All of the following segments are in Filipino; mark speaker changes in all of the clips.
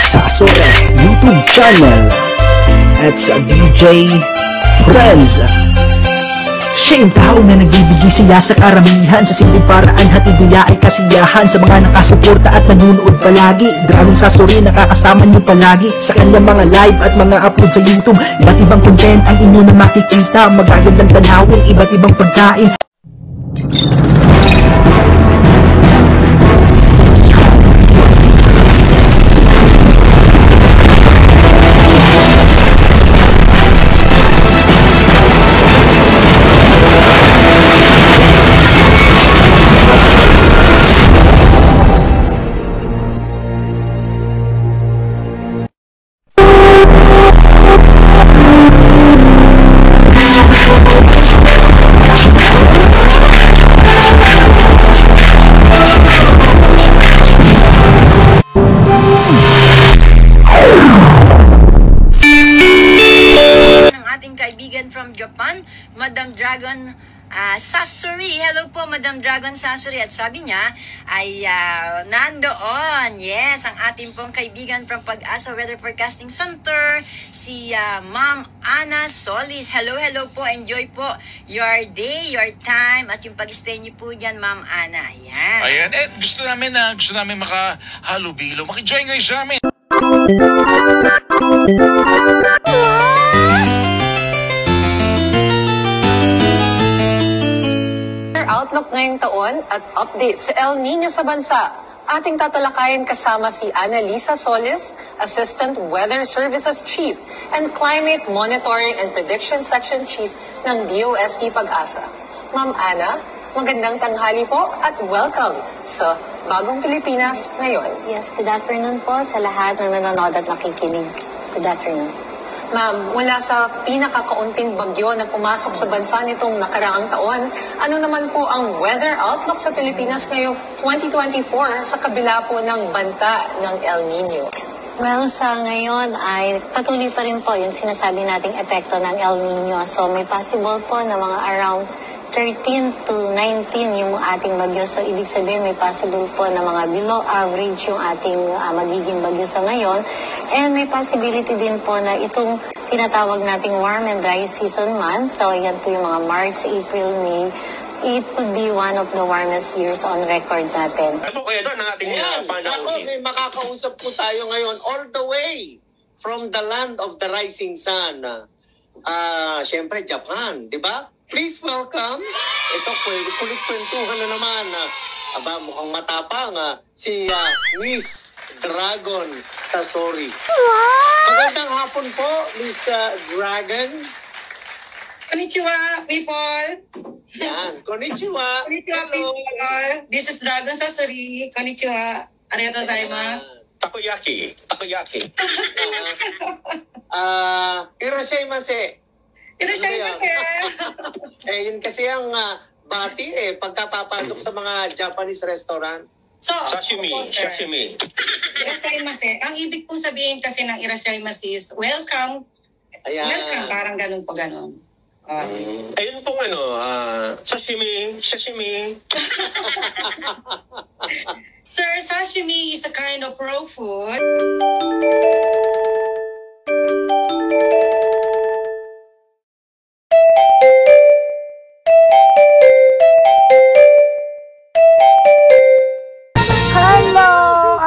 Speaker 1: Sasore YouTube channel at sa DJ Friends. Siya yung tao na nagbibigay siya sa karamihan, sa simpleng paraan hatid nila ay kasiyahan sa mga nakasuporta at nanunood palagi. Dragon Sasore nakakasama niyo palagi sa kanyang mga live at mga upload sa YouTube. Iba't ibang content ang inyo na makikita, magagandang tanawin, iba't ibang pagkain.
Speaker 2: From Japan, Madam Dragon Sasore. Hello po, Madam Dragon Sasore. At sabi niya ay nandoon, yes, ang ating pong kaibigan from Pag-asa Weather Forecasting Center, si Ma'am Ana Solis. Hello, hello po. Enjoy po your day, your time, at yung pag-stay niyo po dyan, Ma'am Ana. Ayan.
Speaker 3: Ayan. Gusto namin makahalubilo. Makijoin ngayon sa amin.
Speaker 4: Outlook ngayong taon at update sa El Nino sa bansa. Ating tatalakayin kasama si Annalisa Solis, Assistant Weather Services Chief and Climate Monitoring and Prediction Section Chief ng DOST Pag-asa. Ma'am Ana, magandang tanghali po at welcome sa Bagong Pilipinas ngayon.
Speaker 5: Yes, good afternoon po sa lahat ng nanonood at nakikinig. Good afternoon.
Speaker 4: Ma'am, mula sa pinakakaunting bagyo na pumasok sa bansa nitong nakaraang taon, ano naman po ang weather outlook sa Pilipinas ngayong 2024 sa kabila po ng banta ng El Nino?
Speaker 5: Well, sa ngayon ay patuloy pa rin po yung sinasabi nating epekto ng El Nino. So may possible po na mga around 13 to 19 yung ating bagyo. So, ibig sabihin, may possible po na mga below average yung ating magiging bagyo sa ngayon. And may possibility din po na itong tinatawag nating warm and dry season months. So, yan po yung mga March, April, May. It could be one of the warmest years on record natin.
Speaker 6: Ano kaya doon ang ating panahon? May makakausap po tayo ngayon all the way from the land of the rising sun. Siyempre, Japan, di ba? Please welcome, ito kulit kwentuhan na naman, mukhang matapang, si Miss Dragon Sasore. Magandang hapon po, Miss Dragon.
Speaker 7: Konnichiwa, people.
Speaker 6: Yan, konnichiwa.
Speaker 7: Konnichiwa, people. This is Dragon Sasore. Konnichiwa. Arigatou gozaimasu.
Speaker 6: Takoyaki. Irashaimase. Yun kasi ang bati pagkapapasok sa mga Japanese restaurant.
Speaker 7: So,
Speaker 6: sashimi.
Speaker 7: Irashaimase. Ang ibig po sabihin kasi ng irashaimase is welcome.
Speaker 6: Ayan.
Speaker 7: Welcome, parang ganun po ganun.
Speaker 6: Ayun pong sashimi.
Speaker 7: Sir, sashimi is a kind of raw food.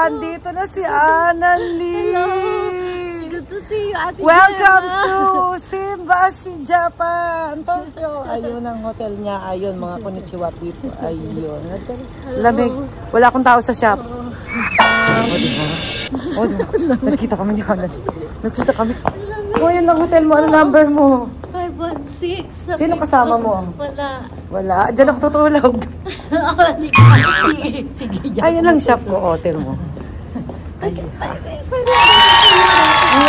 Speaker 8: Andito na si Annalisa.
Speaker 5: Hello. Good to see you, Ate
Speaker 8: Welcome
Speaker 5: Gemma.
Speaker 8: to Shimbashi, Japan, Tokyo. Ayun ang hotel niya. Ayun, mga konnichiwa people. Ayun. Lamig. Wala akong tao sa shop. O, diba? Nakita kami ni Annalisa. Nakita kami. Ayun lang hotel mo. Ano number mo?
Speaker 5: 516.
Speaker 8: Sino kasama mo?
Speaker 5: Wala.
Speaker 8: Diyan ako tutulog.
Speaker 5: Sige.
Speaker 8: Ayun lang shop ko, hotel mo. Ayun. Ayun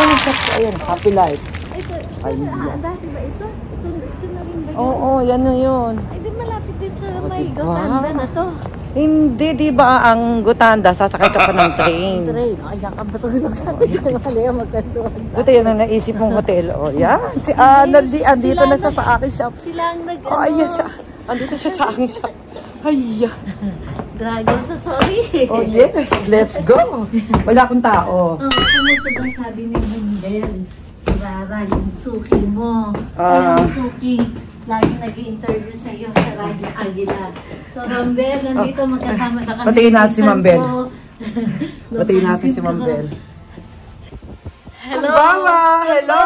Speaker 8: ang shop ko. Ayun, Happy Life. Ayun.
Speaker 5: Dati ba ito? Ito na rin ba yun?
Speaker 8: Oo, yan na yun.
Speaker 5: Ay, di malapit din sa may
Speaker 8: diba?
Speaker 5: Gotanda na to.
Speaker 8: Hindi, di ba ang Gotanda, sasakay ka pa ng train.
Speaker 5: Ay, nakapatulog sa atin. Mali ang magkantuan.
Speaker 8: Buti yun ang naisip mong hotel. O, yan. Si Annalisa, andito na sa aking shop.
Speaker 5: Sila ang
Speaker 8: Ay, siya. Andito siya sa aking shop. Ay,
Speaker 9: Dragon sa sorry.
Speaker 8: Oh yes, let's go. Wala akong tao.
Speaker 9: Kumusta daw sabi ni Miguel? Si Rara, yung suki mo.
Speaker 8: Ah.
Speaker 9: Yung suki, lagi nag-interview sa iyo sa Radyo Aguila. So, Mambel, nandito magkasama na kami.
Speaker 8: Batiin natin si Mambel.
Speaker 9: Ko.
Speaker 8: Batiin natin si Mambel.
Speaker 9: Hello!
Speaker 8: Bawa! Hello!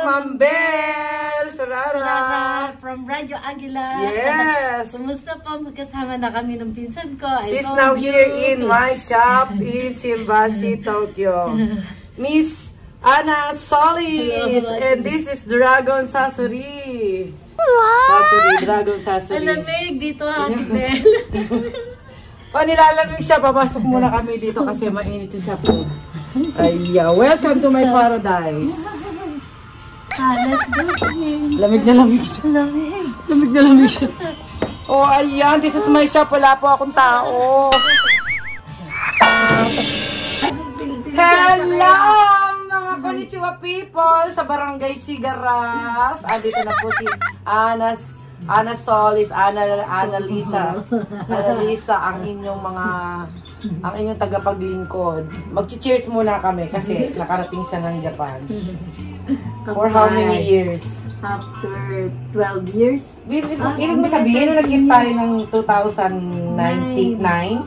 Speaker 8: Mambel! Sarara!
Speaker 9: Rara from Radyo Aguila.
Speaker 8: Yes!
Speaker 9: Kumusta po? Magkasama na kami ng pinsan ko. I
Speaker 8: She's
Speaker 9: told
Speaker 8: now
Speaker 9: you.
Speaker 8: here in my shop in Shimbashi, Tokyo. Miss Ana Solis!
Speaker 9: Hello.
Speaker 8: And this is Dragon Sasori. Sasori, Dragon Sasori.
Speaker 9: Alamig dito, Ate Bel.
Speaker 8: O, nilalamig siya. Papasok muna kami dito kasi mainit yung shop ko. Ay, welcome to my paradise.
Speaker 9: Let's go.
Speaker 8: Lamig na lamig siya. Lamig na lamig siya. Oh, ayan. This is my shop. Wala po akong tao. Hello, mga konnichiwa people sa Barangay Sigaras. Andito na po si Ana Solis, Ana Lisa, ang inyong tagapaglingkod. Mag-cheers muna kami kasi nakarating siya ng Japan. For how many years?
Speaker 9: After 12 years.
Speaker 8: Ibig mo sabihin, nagkita tayo ng 2009?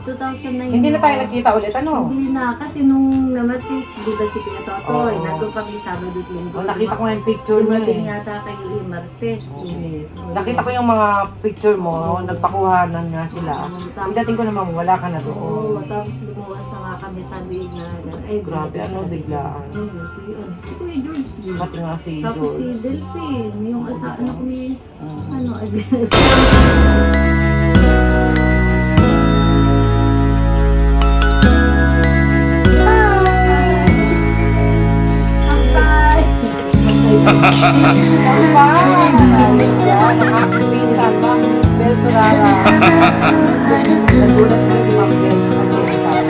Speaker 9: 2009.
Speaker 8: Hindi na tayo nagkita ulit, ano?
Speaker 9: Hindi na. Kasi nung namatis, di ba si Kuya Totoy,
Speaker 8: Oo.
Speaker 9: nandun kami Sabado at Linggo.
Speaker 8: Oh, nakita ko na yung picture mo
Speaker 9: Dumating
Speaker 8: eh.
Speaker 9: yata kayo Martes.
Speaker 8: Yes. Nakita ko yung mga picture mo, nagpakuhanan nga sila. Pagdating ko naman, wala ka na
Speaker 9: Oo,
Speaker 8: doon.
Speaker 9: tapos lumuwas na nga kami, sabi niya, ay
Speaker 8: Grabe, ano, biglaan.
Speaker 9: Oo, si Kuya George.
Speaker 8: Pati nga si
Speaker 9: Tapos si
Speaker 8: George.
Speaker 9: Delphine, yung anak ni, ano,
Speaker 8: Nagulat na si Ma'am Bel kasi sabi.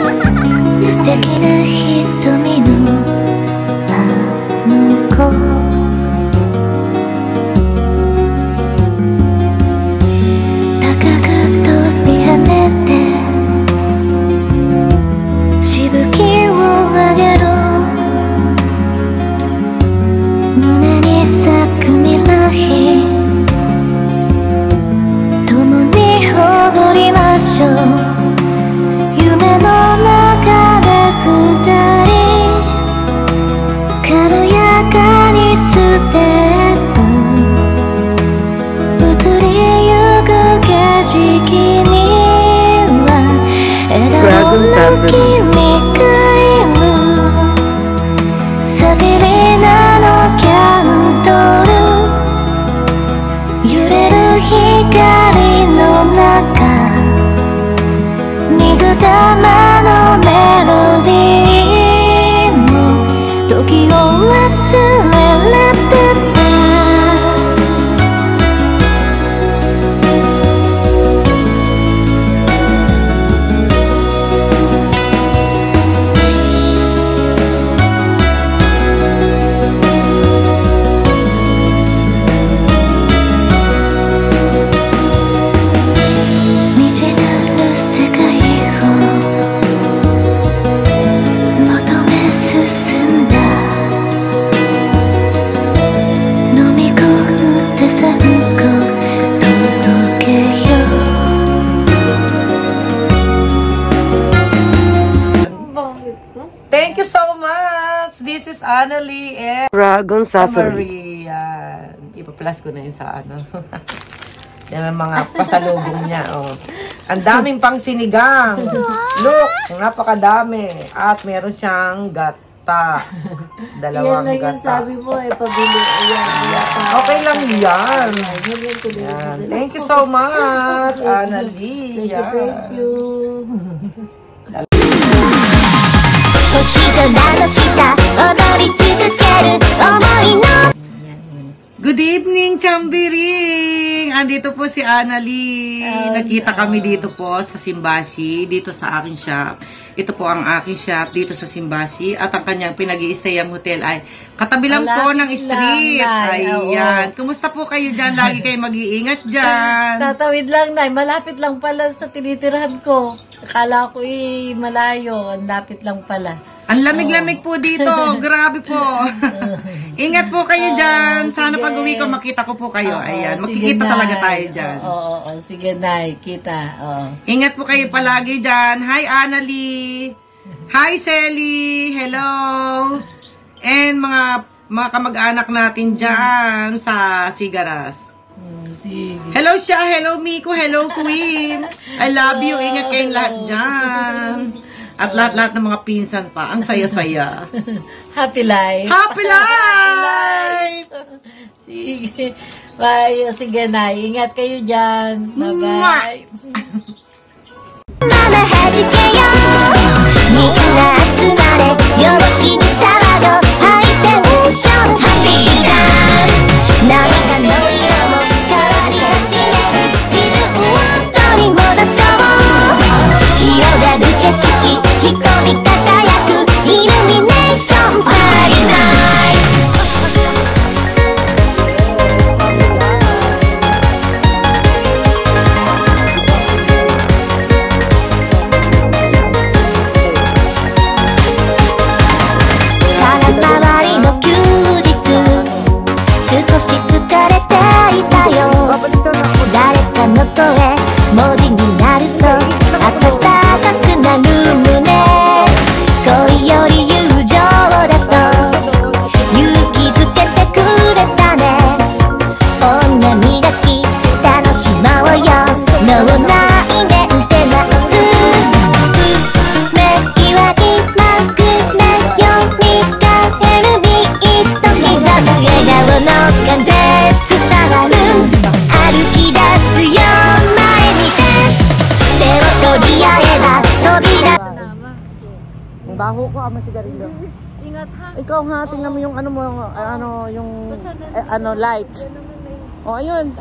Speaker 10: 素敵な瞳のあの子高く飛び跳ねてしぶきを上げろ胸に咲く未来共に踊りましょう夢の中で二人軽やかにステップ移りゆく景色には笑顔の君がいるサビリナのキャンドル揺れる光の中水玉のメロディーも時を忘れてた未知なる世界を求め進んだ飲み込んで線香届けよ
Speaker 8: Thank you so much! This is Annalie and
Speaker 11: Dragon Sasori.
Speaker 8: Maria. Ipa-plus ko na yun sa ano. Yan ang mga pasalubong niya. Oh. Ang daming pang sinigang. Look, napakadami. At meron siyang gata. Dalawang
Speaker 9: yan lang yung
Speaker 8: gata.
Speaker 9: sabi mo, pabili. Ayan.
Speaker 8: Okay lang yan.
Speaker 9: Yan ko din.
Speaker 8: Yan. Thank you so much, Annalie.
Speaker 9: Thank you.
Speaker 10: 星空の下踊り続ける想いの
Speaker 8: Good evening, Chambiring! nandito po si Annalie. Nakita kami dito po sa Simbashi, dito sa aking shop. Ito po ang aking shop dito sa Simbashi. At ang kanyang pinag-i-stayang hotel ay katabi lang po ng street. Ayan. Kumusta po kayo dyan? Lagi kayo mag-iingat dyan.
Speaker 9: Tatawid lang, Nay. Malapit lang pala sa tinitirahan ko. Akala ko malayo. Ang lapit lang pala.
Speaker 8: Ang lamig-lamig po dito. Grabe po. Ingat po kayo dyan. Sana
Speaker 9: sige.
Speaker 8: pag-uwi ko, makita ko po kayo. Ayan. Magkikita talaga tayo dyan.
Speaker 9: Oo. Sige, Nay. Kita.
Speaker 8: Ingat po kayo palagi dyan. Hi, Annalie. Hi, Selly. Hello. And mga kamag-anak natin dyan sa Sigaras. Hello siya. Hello, Miko. Hello, Queen. I love you. Ingat kayong lahat dyan. At lahat-lahat ng mga pinsan pa. Ang saya-saya.
Speaker 9: Happy life.
Speaker 8: Happy life!
Speaker 9: Sige. Bye. Sige, Nay. Ingat kayo dyan. Bye-bye.
Speaker 10: まだ弾けよみんな集まれ陽気に騒ごハイテンションハッピーダンス涙の色も変わり始め自分を取り戻そう広がる景色光り輝くイルミネーションパーリーナイト 少し疲れていたよ誰かの声文字になると温かくなる胸恋より友情だと勇気づけてくれたね女磨き楽しもうよ脳内メンテナンス目際にまくなように変えるビート刻む笑顔の感じ伝わる歩き出すよ前に手を取り合えば扉
Speaker 8: Ang baho ko ama sigarilyo.
Speaker 9: Ingat ha.
Speaker 8: Ikaw ha, tingnan mo yung yung light. Oh, ayun,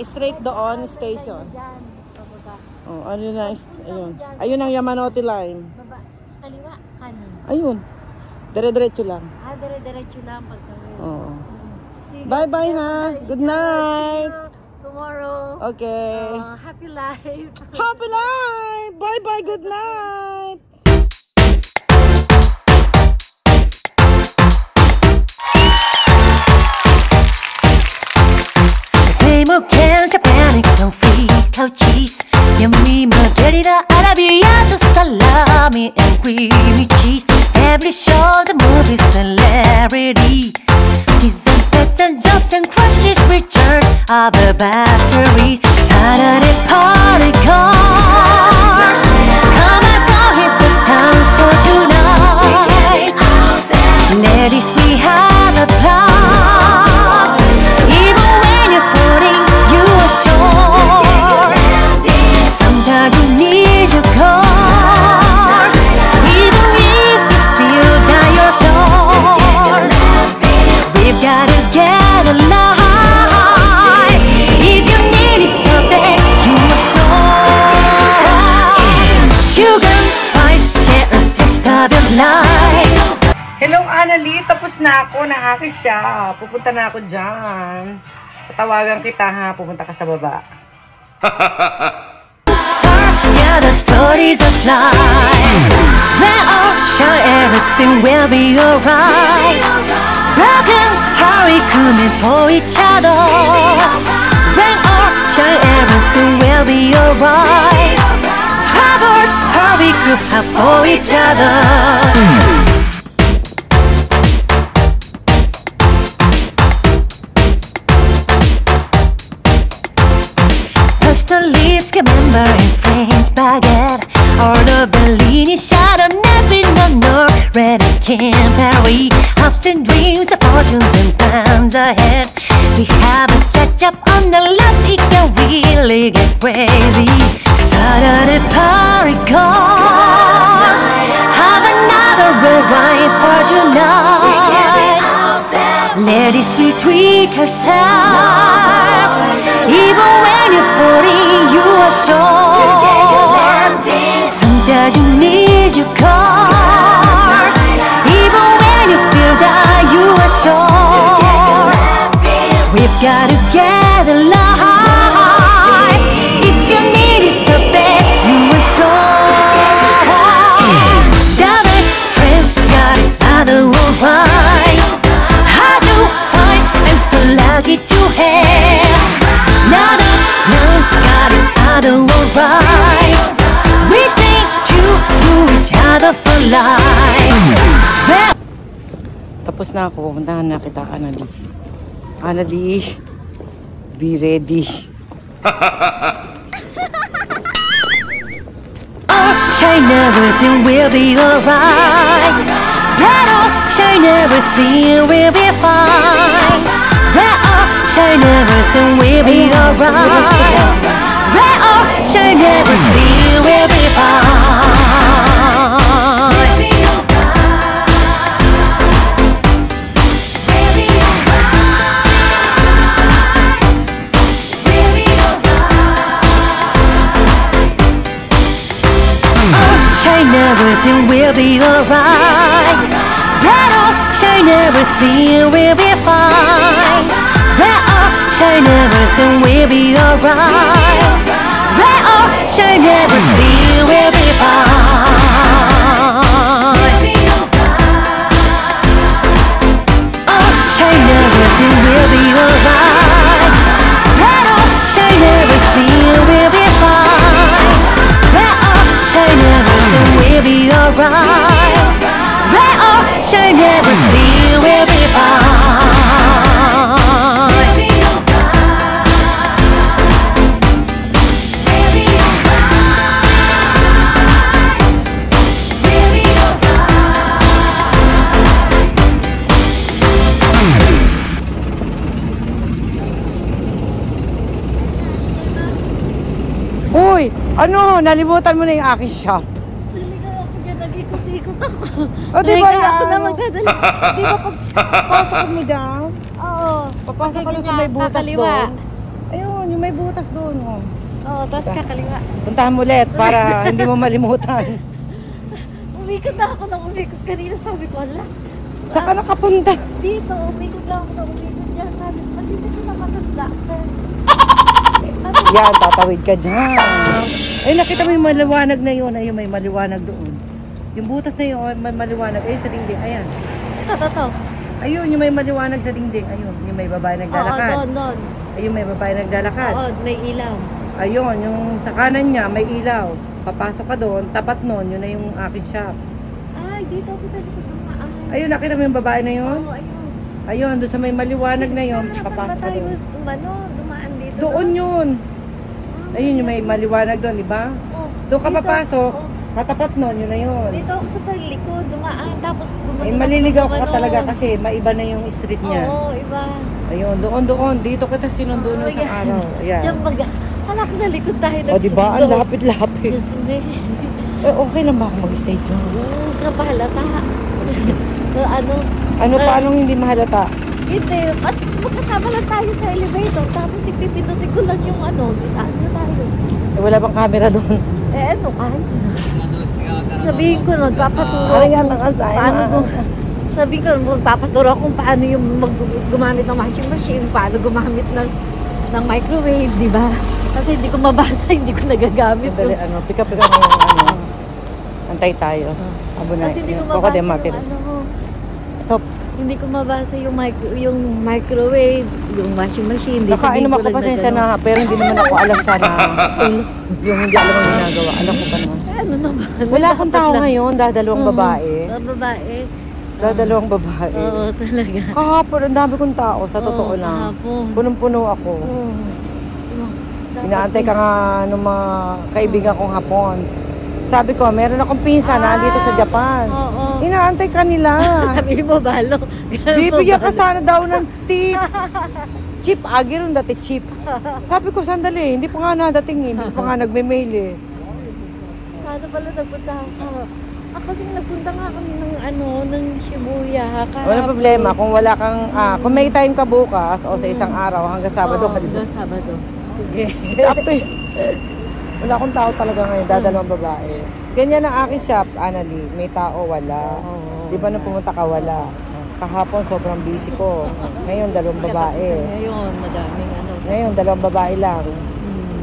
Speaker 8: straight doon station. Oh, ayun na, ayun. Ayun ang Yamanote line.
Speaker 9: Baba. Sa kaliwa. Kanan.
Speaker 8: Ayun. Dire-diretso lang.
Speaker 9: Dire-diretso lang pagkawin.
Speaker 8: Oo. Bye-bye ha. Good night.
Speaker 9: Tomorrow.
Speaker 8: Okay.
Speaker 9: Happy life.
Speaker 8: Happy life. Bye-bye. Good night.
Speaker 10: Same Japan coffee, cow cheese Yummy margherita, arrabbiato, salami and creamy cheese Every show, the movie celebrity Pizza and pets and jobs and crushes returns of the batteries Saturday party cars Come and go hit the dance floor tonight Ladies, we have a blast Even when you're floating, you are sure Sometimes you need your cars Even if you feel that you're sure We've gotta get alive If you need it so bad, you are sure Sugar, spice, share a taste of your life
Speaker 8: Hello, Annalie. Tapos na ako ng aking shop. Pupunta na ako dyan. Tatawagan kita ha. Pupunta ka sa baba.
Speaker 10: Yeah, the stories of life They all show everything will be alright Broken heart we coming for each other They all show everything will be alright Troubled heart we could have for each other Special leaves, remember and friends baguette Or the Bellini shot of Neville no Red Campari Hopes and dreams, the fortunes and plans ahead We have a catch up on the love, it can really get crazy Saturday party cars Have another red wine for tonight Ladies least we treat ourselves. Even when you're falling, you are sure. Sometimes you need your cars. Even when you feel that you are sure. We've got to get alive. If you need it so bad, you are sure. The best friends got each other alright. How to find and so lucky to have. Now the love got each other alright. We stay true to each other for life.
Speaker 8: Tapos na ako. Puntahan na kita, Anali. Anali, be ready.
Speaker 10: Shine, everything will be alright. That all, shine, everything will be fine. That all, shine, everything will be alright. That all, shine, everything will be fine. Shine, everything will be alright. That all, shine, everything will be fine. That all, shine, everything will be alright. That all, shine, everything will be fine. Oh, shine, everything will be alright. That all, shine, everything will be fine. That all, shine, everything will be alright. That all, shine, everything will be fine.
Speaker 8: Uy, ano, nalimutan mo na yung aking shop.
Speaker 9: Naligaw ako dyan, nag-ikot-ikot ako.
Speaker 8: O, di ba
Speaker 9: Naligaw ako na
Speaker 8: ano?
Speaker 9: magdadala.
Speaker 8: Di ba papasok mo dyan?
Speaker 9: Oo.
Speaker 8: Papasok ka na sa may butas doon. Ayun, yung may butas doon. Oh.
Speaker 9: Oo, tapos kakaliwa.
Speaker 8: Puntahan mo ulit para hindi mo malimutan.
Speaker 9: Umikot na ako ng umikot kanina. Sabi ko, ala.
Speaker 8: Saan ka nakapunta?
Speaker 9: Dito, umikot lang ako ng umikot dyan. Sabi ko, dito ko na matanda.
Speaker 8: Yan, tatawid ka dyan. Ay, nakita mo yung maliwanag na yun. Ayun, may maliwanag doon. Yung butas na yun, may maliwanag. Ayun, sa dingding. Ayan.
Speaker 9: Ito.
Speaker 8: Ayun, yung may maliwanag sa dingding. Ayun, yung may babae naglalakad.
Speaker 9: Oo, doon.
Speaker 8: Ayun, may babae naglalakad.
Speaker 9: Oo, may ilaw.
Speaker 8: Ayun, yung sa kanan niya, may ilaw. Papasok ka doon, tapat nun, yun na yung aking shop.
Speaker 9: Ay, dito ako sa likod ng maan.
Speaker 8: Ayun, nakita mo yung babae na yun?
Speaker 9: Oo, ayun.
Speaker 8: Ayun, doon sa may maliwanag na yun,
Speaker 9: Saan
Speaker 8: papasok ka
Speaker 9: tayo
Speaker 8: doon.
Speaker 9: dumaan dito?
Speaker 8: Doon yun. Ayun, yung may maliwanag doon, di ba?
Speaker 9: Oh,
Speaker 8: Doon ka
Speaker 9: dito.
Speaker 8: papasok,
Speaker 9: Oh,
Speaker 8: katapat nun, yun na yun.
Speaker 9: dito ako sa likod, dumaan, tapos
Speaker 8: Eh, maliligaw ka talaga kasi maiba na yung street niya.
Speaker 9: Oo, iba.
Speaker 8: Ayun, doon. Dito kita sinundo nung isang araw. Ayan.
Speaker 9: Yung hala ko sa likod tayo
Speaker 8: O, di ba? Ang lapit-lapit.
Speaker 9: Yes, hindi.
Speaker 8: Eh, okay lang ba ako mag-stay dyan?
Speaker 9: Kapahalata.
Speaker 8: Paano hindi mahalata?
Speaker 9: Hindi, mas magkasama lang tayo sa elevator, tapos ipipindutin ko lang yung taas na tayo.
Speaker 8: Eh, wala bang camera doon?
Speaker 9: Eh, ano kahit? Sabihin ko, magpapaturo
Speaker 8: Ano
Speaker 9: ako.
Speaker 8: yan, nakasaya
Speaker 9: Paano
Speaker 8: na.
Speaker 9: sabihin ko, magpapaturo kung paano yung gumamit ng washing machine, paano gumamit ng microwave, di ba? Kasi hindi ko mabasa, hindi ko nagagamit.
Speaker 8: Sandali, pika-pika na yung antay tayo. Abo na.
Speaker 9: Kasi hindi ko
Speaker 8: Koko
Speaker 9: mabasa
Speaker 8: de market.
Speaker 9: yung
Speaker 8: Stop.
Speaker 9: hindi ko mabasa yung microwave, yung washing machine. Di
Speaker 8: Nakainom
Speaker 9: sabihin ko
Speaker 8: ako
Speaker 9: lang
Speaker 8: pasensya
Speaker 9: gano'n.
Speaker 8: na, pero hindi naman ako alam sana yung hindi alam ang ginagawa. Alam ko pa naman.
Speaker 9: Ano naman?
Speaker 8: Wala akong tao ngayon, dadalawang babae.
Speaker 9: Babae.
Speaker 8: Dadalawang babae.
Speaker 9: Oo, talaga.
Speaker 8: Kahapon, ang dami kong tao, sa totoo
Speaker 9: Oo,
Speaker 8: lang.
Speaker 9: kahapon.
Speaker 8: Punong-puno ako.
Speaker 9: Oo.
Speaker 8: Inaantay ka nga ng mga kaibigan kong hapon. Sabi ko, meron akong pinsan na dito sa Japan.
Speaker 9: Oo.
Speaker 8: Inaantay ka nila.
Speaker 9: Sabi mo, balo.
Speaker 8: Bibigyan ka sana daw ng tip. Chip, agir yung dati chip. Sabi ko, sandali, hindi pa nga nadating eh. Hindi pa nga nagme-mail eh.
Speaker 9: Sana pala nagpunta ako. Kasi nagpunta nga kami ng Shibuya.
Speaker 8: Walang problema kung wala kang, kung may time ka bukas o sa isang araw hanggang Sabado ka, diba?
Speaker 9: Hanggang Sabado.
Speaker 8: It's up to you. Wala akong tao talaga ngayon, dadalawang babae. Ganyan ang aking shop, Annalie. May tao, wala. Di ba nung pumunta ka, wala. Kahapon, sobrang busy ko. Ngayon, dalawang babae.
Speaker 9: Ngayon, madaming
Speaker 8: Ngayon, dalawang babae lang.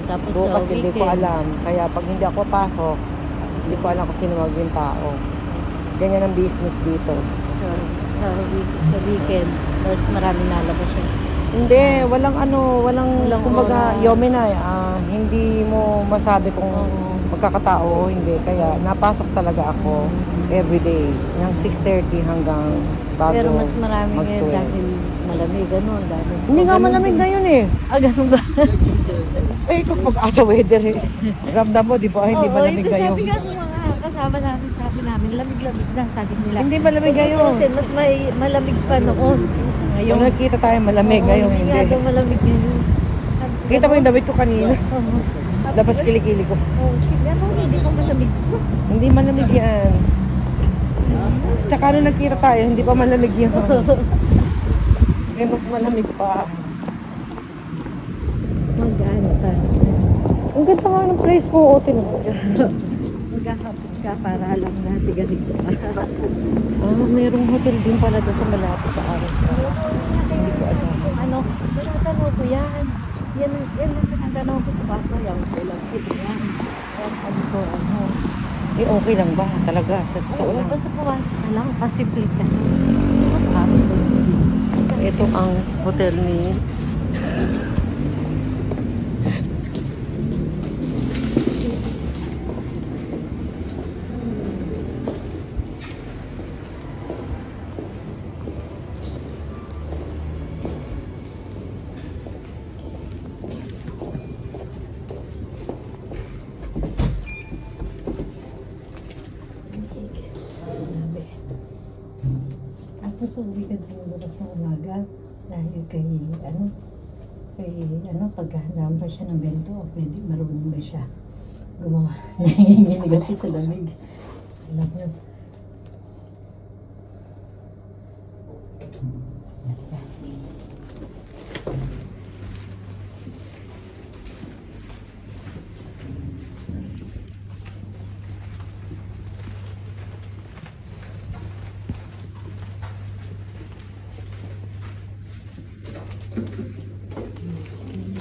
Speaker 9: Tapos
Speaker 8: bukas, hindi ko alam. Kaya pag hindi ako pasok, hindi ko alam kung sino maging tao. Ganyan ang business dito.
Speaker 9: Sa weekend, mas maraming nalabas siya.
Speaker 8: Hindi, walang kumbaga, Yomenay, hindi mo masabi kung magkakatao o hindi. Kaya napasok talaga ako everyday, ng 6:30 hanggang bago.
Speaker 9: Pero mas marami ngayon dahil malamig, gano'n.
Speaker 8: Hindi nga malamig ngayon eh.
Speaker 9: Gano'n ba?
Speaker 8: Eh, kung pag-asa weather eh. Ramdam mo, di ba? Hindi malamig ngayon.
Speaker 9: Sabi nga ng mga kasama namin, sabi namin, lamig-lamig na, sabi nila.
Speaker 8: Hindi malamig ngayon.
Speaker 9: Kasi mas malamig pa noon. Ngayon.
Speaker 8: Kung nakita tayo malamig ngayon, hindi.
Speaker 9: Hindi nga malamig ngayon.
Speaker 8: Kita mo yung damit ko kanina. Labas kilikili ko.
Speaker 9: Hindi pa malamig.
Speaker 8: Hindi malamig yan. Tsaka nung nagkita tayo, hindi pa malamig yan. May mas malamig pa.
Speaker 9: Mag-ano tayo.
Speaker 8: Ang ganda nga ng place mo, Otin.
Speaker 9: Maghahapon ka para alam natin ganito pa.
Speaker 8: Mayroong hotel din pala doon sa malapit sa aras. Hindi ko alam.
Speaker 9: Tinatanong ko yan. Yan ang tinatanong ko sa bata. Yung ulang kito yan.
Speaker 8: Eh, okay lang ba? Talaga, sa totoo lang.
Speaker 9: Basta pumasok na lang, pasiplit ka.
Speaker 8: Ito ang hotel ni
Speaker 9: Tapos uwi ka din bukas ng umaga dahil paghahandaan pa siya ng bento o pwede marunong ba siya gumawa. Nanginginig ako sa lamig. Alam mo.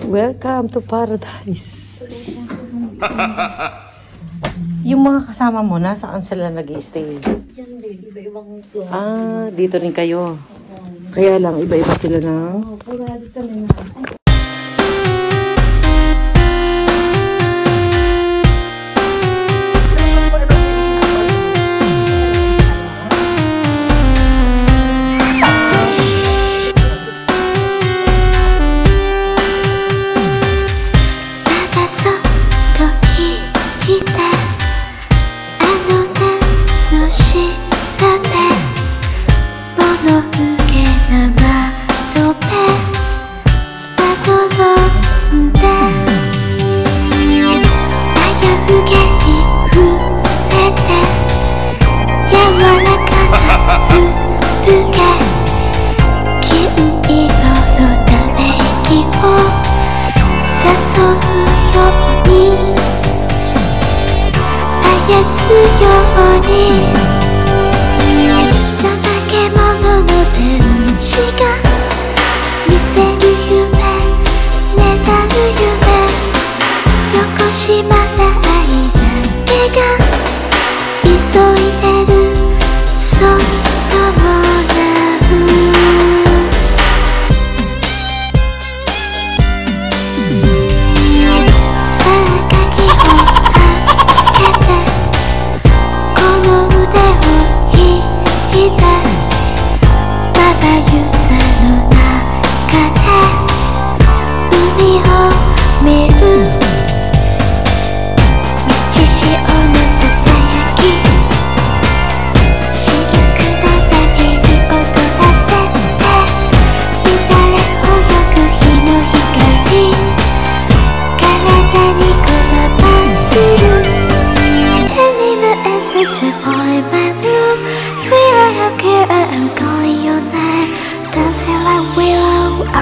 Speaker 8: Welcome to paradise. Yung mga kasama mo, nasaan sila nag-i-stay?
Speaker 9: Diyan din, iba-ibang floor.
Speaker 8: Dito rin kayo. Kaya lang, iba-iba sila na.
Speaker 9: Puro halos kami na.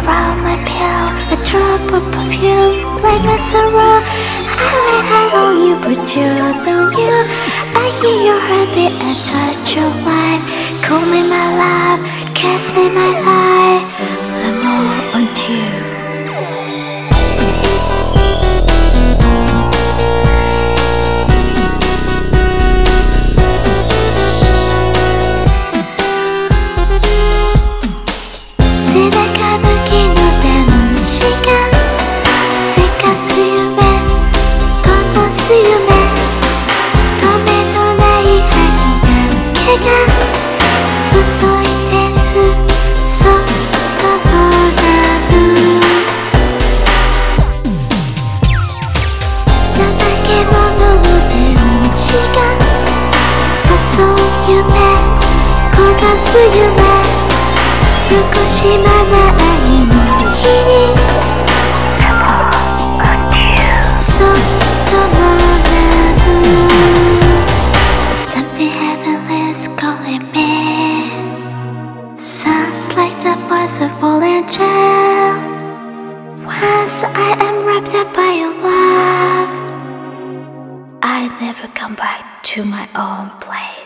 Speaker 10: around my pillow, a drop of perfume like my sorrow. I lay hand on you, put your hands on you. I hear your heartbeat and touch your wine. Call me my love, kiss me my life. I'm all on you.
Speaker 11: Something heavenly is calling me. Sounds like the voice of an angel. Once I am wrapped up by your love, I never come back to my own place.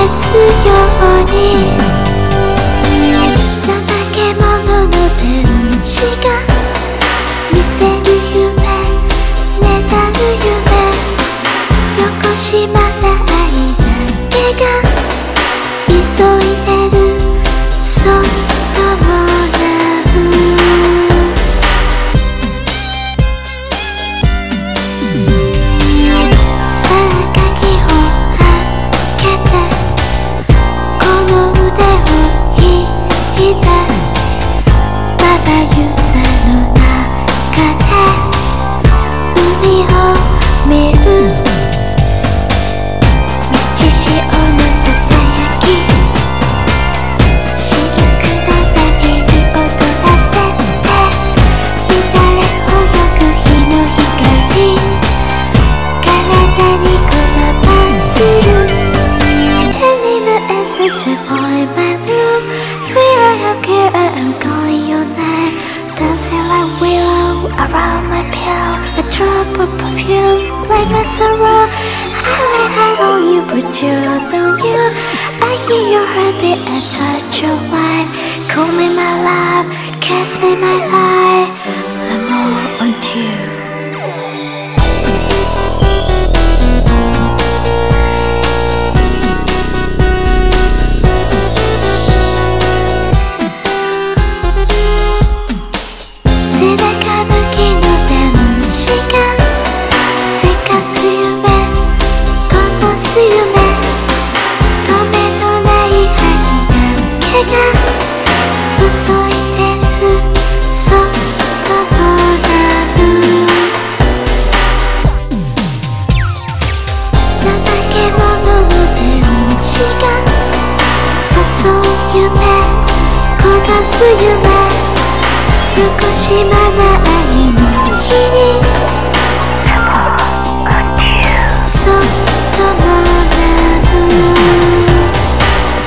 Speaker 11: すように怠け者の天使が見せる夢ねだる夢よこしまないだけが急いでるそっともらうaround my pillow, a drop of perfume, like my sorrow. I hide all you, put yours on you. I hear your heartbeat and touch your life. Call me my love, kiss me my life. I'm all on you.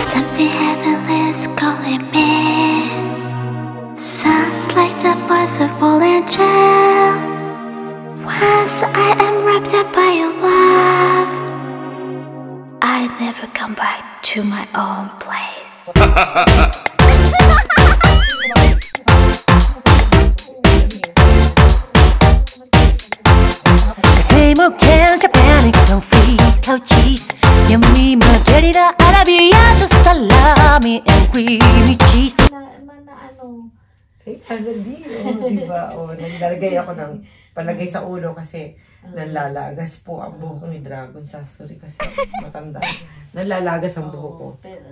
Speaker 11: Something heavenly is calling me. Sounds like the voice of an angel. Once I am wrapped up by your love, I never come back to my own place.
Speaker 12: Say more can't panic, don't freak out, cheese. Yummy margarita, arrabbiato, salami, and creamy cheese.
Speaker 8: Diba? Naglalagay ako ng palagay sa ulo kasi nalalagas po ang buhok ni Dragon Sasori kasi matanda. Nalalagas ang buhok ko.
Speaker 9: Pero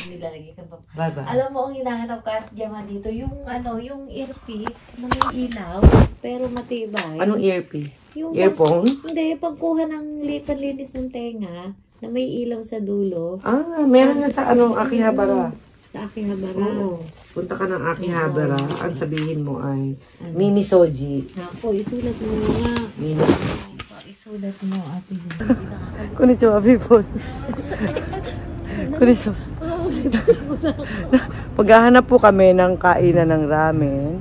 Speaker 9: nilalagay ka pa.
Speaker 8: Bye-bye.
Speaker 9: Alam mo, ang hinahanap ka at yaman dito, yung yung earpiece na may ilaw, pero matibay.
Speaker 8: Anong earpiece?
Speaker 9: Yung
Speaker 8: Earphone?
Speaker 9: Hindi, pagkuha ng panlinis ng tenga na may ilaw sa dulo.
Speaker 8: Ah, meron na sa Akihabara.
Speaker 9: Sa Akihabara.
Speaker 8: Oo. Punta ka ng Akihabara, ang sabihin mo ay Mimi Soji.
Speaker 9: Ako, isulat mo nga.
Speaker 8: Mimi Soji.
Speaker 9: Isulat mo, ate.
Speaker 8: Konnichiwa, people. Konnichiwa. Paghahanap po kami ng kainan ng ramen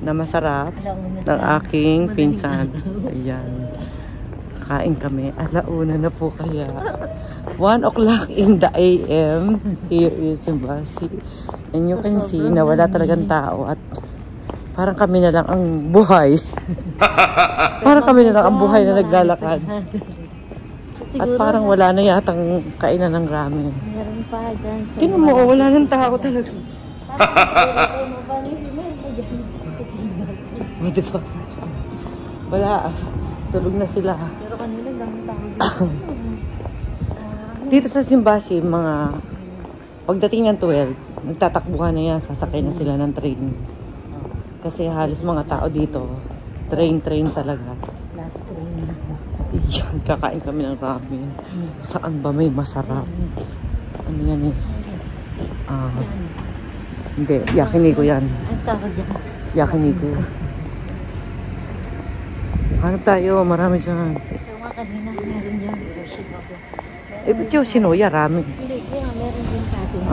Speaker 8: na masarap ng aking pinsan. Ayan. Kain kami. Alauna na po kaya. 1 o'clock in the AM. Here is Simbasi. And you can see na wala talagang tao at parang kami na lang ang buhay. Parang kami na lang ang buhay na naglalakad. At parang wala na yatang kainan ng ramen.
Speaker 9: Meron pa dyan.
Speaker 8: Tingnan mo, wala nang tao talaga. O, diba? Wala. Tulog na sila.
Speaker 9: Pero kanila dami tao.
Speaker 8: Dito sa Simbasi, mga pagdating ng 12, nagtatakbuhan na yan, sasakay na sila ng train. Kasi halos mga tao dito, train talaga.
Speaker 9: Last train.
Speaker 8: Yan, kakain kami ng ramen. Saan ba may masarap? Ano yan eh? Hindi, yakiniku yan.
Speaker 9: Ang tawag yan.
Speaker 8: Yakiniku. Hanap tayo, marami dyan.
Speaker 9: Yung nga kanina, meron dyan.
Speaker 8: Eh, ba't yung Shinoya ramen?
Speaker 9: Hindi, kaya meron din sa atin.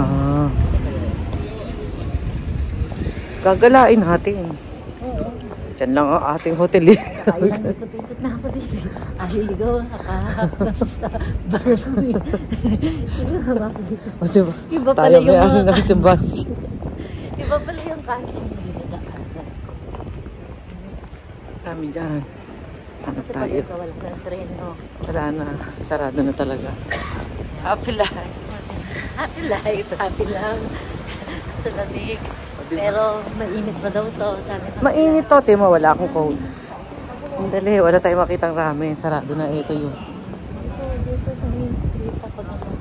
Speaker 8: Gagalain natin.
Speaker 9: Oo.
Speaker 8: Yan lang ang ating hotel eh.
Speaker 9: Kailang ikot-ikot na ako dito. Ahiligaw, nakahapos sa barangay. Iba ako dito.
Speaker 8: O diba?
Speaker 9: Iba pala
Speaker 8: Tayo
Speaker 9: yung
Speaker 8: may ano
Speaker 9: mga...
Speaker 8: na sa bus.
Speaker 9: Iba pala yung kanto.
Speaker 8: Kami dyan. Ano
Speaker 9: Kasi
Speaker 8: tayo?
Speaker 9: pag walang ng train, no?
Speaker 8: Wala na. Sarado na talaga. Happy life.
Speaker 9: Happy life, happy lang. Sa lamig. Pero mainit pa daw to, sabi ko.
Speaker 8: Mainit to, Timo. Wala akong coat. Ang dali. Wala tayong makitang ramen. Sarado na. Ito yun.
Speaker 9: Dito sa main street kapag ano.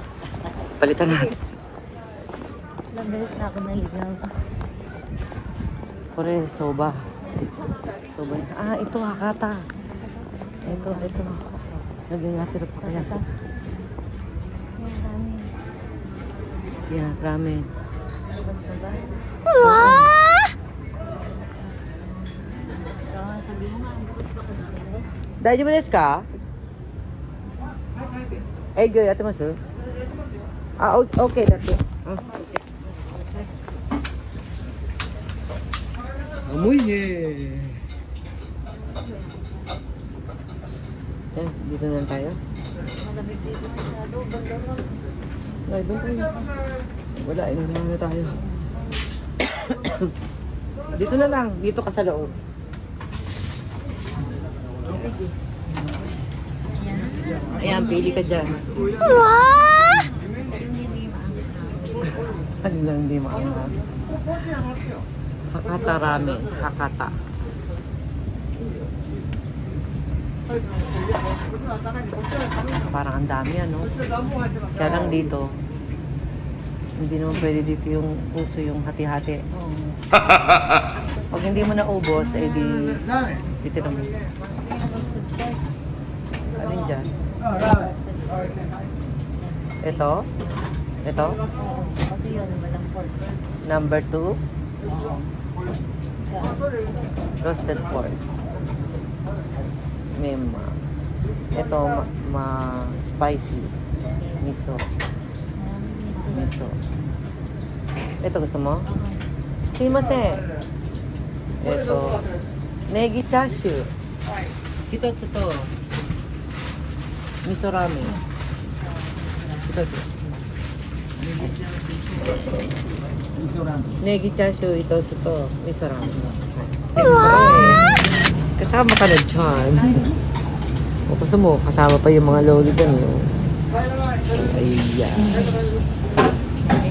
Speaker 8: Palitan natin.
Speaker 9: Lamig na ako naligaw.
Speaker 8: Kore, soba. Soba. Ah, ito. Hakata. Ito. Lagyan natin pa kaya sa... Yeah, ramen. Daijoubu desu ka? Egyo yatte masu? Ah, okay datte. Amoy ne. Dito na tayo.
Speaker 9: Malamig dito masyado, banda mo.
Speaker 8: Ay, doon tayo. Wala, inunahan na tayo. Dito na lang. Dito ka sa loob. Ayan, pili ka dyan. Ano lang hindi maangat? Hakata ramen. Hakata. Parang ang dami ano. Kaya lang dito, hindi naman pwede dito yung puso yung hati-hati. Pag hindi mo naubos, eh di dito naman. Alin dyan? Ito? Ito? Number 2? Roasted pork. Mema. Ito, spicy. Miso. Ito gusto mo? Sumimasen. Ito. Negi chashu. Hitotsu to. Miso ramen. Hitotsu. Negi chashu hitotsu to. Miso ramen. Kasama ka na dyan. O gusto mo, kasama pa yung mga lolo dyan. Ayan.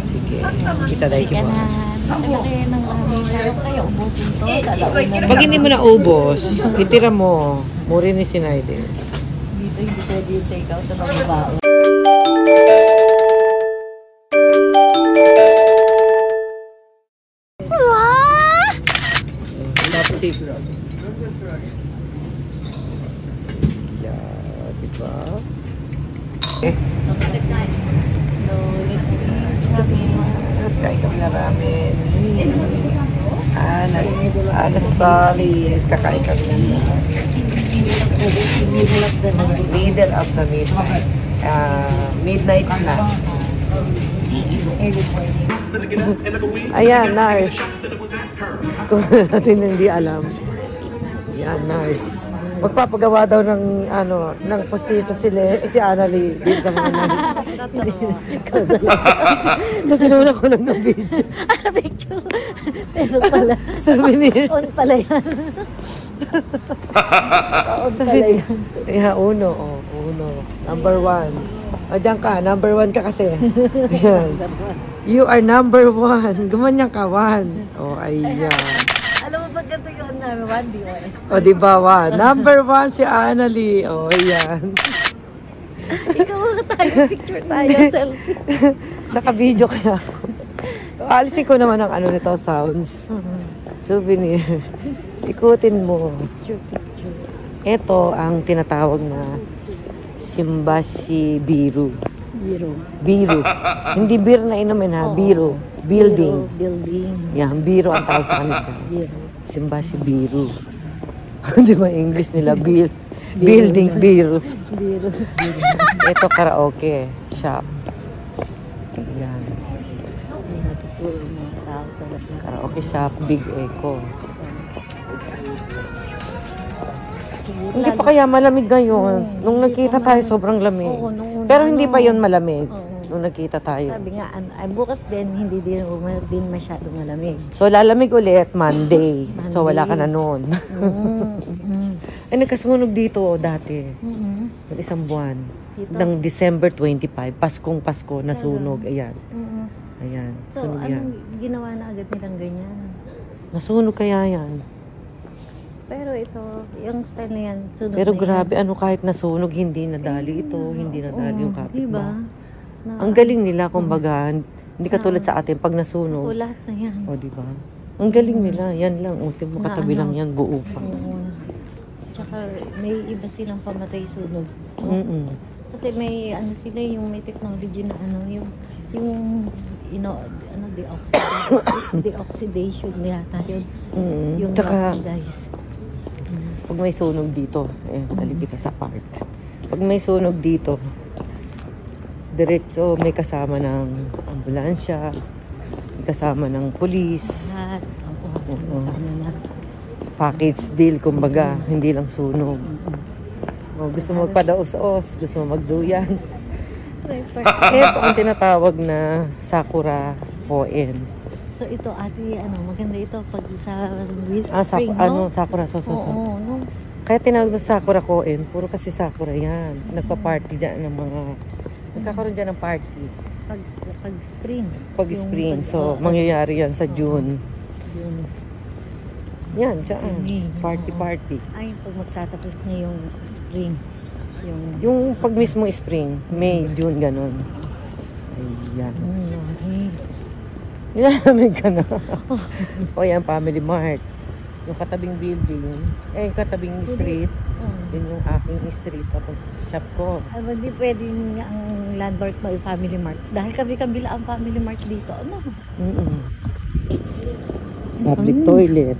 Speaker 8: Sige. Kita dahil kita. Pag hindi mo naubos, itira mo. Muri ni Sinay din.
Speaker 9: Dito hindi pwede yung take out na magbabao.
Speaker 8: Tapos yeah, diba? Let's kain kami na ramen. Solis. Kakain kami. Middle of the midnight. Midnight snack. Ayan, nurse. Kung natin hindi alam. Yan, nurse. Magpapagawa daw ng ng postiso si Annalie dito sa mga nurse. Nakinuha ko lang ng video.
Speaker 9: Picture. Pero pala.
Speaker 8: Souvenir.
Speaker 9: On pala yan. On pala yan.
Speaker 8: Yeah, uno. Number 1. O, dyan ka. Number 1 ka kasi. Ayan. You are number 1. Gumanyan ka, 1. O, ayan.
Speaker 9: Alam mo ba ganito yun namin? 1 DOS.
Speaker 8: O, diba, 1. Number 1 si Annalie. O, ayan.
Speaker 9: Ikaw mga tayo. Picture tayo. Selfie.
Speaker 8: Naka-video kaya ako. Alisin ko naman ang nito, sounds. Souvenir. Ikutin mo. Ito ang tinatawag na Shimbashi Biru. Biru. Hindi beer na inumin ha. Biru. Building. Yan, Biru ang tawag sa kanila. Shimbashi Biru. Di ba English nila? Building Biru. Ito karaoke shop. Yan. Karaoke shop, Big Echo. Hindi pa kaya malamig ngayon. Nung nagkita tayo, sobrang lamig.
Speaker 9: Oo, nung
Speaker 8: Pero hindi pa yun malamig. Nung nagkita tayo.
Speaker 9: Sabi nga, bukas din, hindi din masyadong malamig.
Speaker 8: So, lalamig ulit Monday. So, wala ka na noon. Ay, nagkasunog dito dati. Ng isang buwan.
Speaker 9: Dito?
Speaker 8: Ng December 25. Paskong Pasko, nasunog. Ayan. Ayan.
Speaker 9: So,
Speaker 8: Sunog yan.
Speaker 9: anong ginawa na agad nilang ganyan?
Speaker 8: Nasunog kaya yan.
Speaker 9: Pero ito, yung style na yan, sunog
Speaker 8: Pero
Speaker 9: na
Speaker 8: grabe,
Speaker 9: yan.
Speaker 8: ano kahit nasunog, hindi nadali ito. Hindi nadali yung kapitbahay.
Speaker 9: Diba?
Speaker 8: Ang galing nila, kumbaga. Hindi katulad sa atin, pag nasunog.
Speaker 9: O, lahat na yan.
Speaker 8: O, diba? Ang galing nila. Yan lang. Ultimo katabi lang yan, buo pa.
Speaker 9: Tsaka may iba silang pamatay sunog. Kasi may ano sila, yung may technology na ano, yung deoxidation yata yun. Yung
Speaker 8: Tsaka,
Speaker 9: oxidize.
Speaker 8: pag may sunog dito, taligi ka sa park. Pag may sunog dito, diretso may kasama ng ambulansya, may kasama ng pulis.
Speaker 9: Lahat. Sama na.
Speaker 8: Package deal, kumbaga, hindi lang sunog. O, gusto mo magpadaos-os, gusto mo magduyan. Ito ang tinatawag na Sakura Koen.
Speaker 9: So ito ate, maganda ito pag sa
Speaker 8: Spring,
Speaker 9: no?
Speaker 8: Sakura, so.
Speaker 9: Oo, no?
Speaker 8: Kaya tinawag na Sakura Koen, puro kasi Sakura yan. Nagpa-party dyan ng mga, nagkakaroon dyan ng party.
Speaker 9: Pag spring.
Speaker 8: Pag spring, so mangyayari yan sa June. Yan, dyan. Party.
Speaker 9: Ay, pag magtatapos na yung spring.
Speaker 8: Yung pag mismo spring, May, June, ganun. Ayan. Nilalamig ka na. O yan, Family Mart. Yung katabing building, yung katabing street, yun yung aking street, tapos sa shop ko.
Speaker 9: Hindi pwedeng ang landmark mo yung Family Mart. Dahil kabila ang Family Mart dito. Ano?
Speaker 8: Public toilet.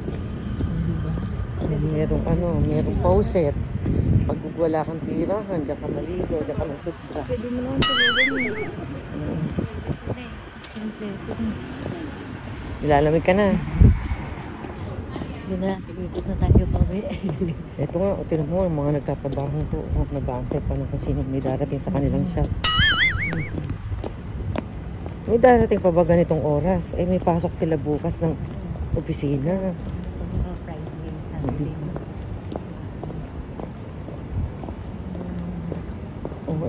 Speaker 8: Merong faucet. Pag wala kang tirahan, diyan ka maligo, diyan ka magtutbra.
Speaker 9: Pwede mo naman tulungan
Speaker 8: Nilalamig ka na.
Speaker 9: Hindi na, ikot na tayo pa.
Speaker 8: Ito nga, tinan mo, mga nagkatrabaho ko, nag-aantay pa ng kung sino may darating sa kanilang shop. May darating pa ba ganitong oras? May pasok sila bukas ng opisina.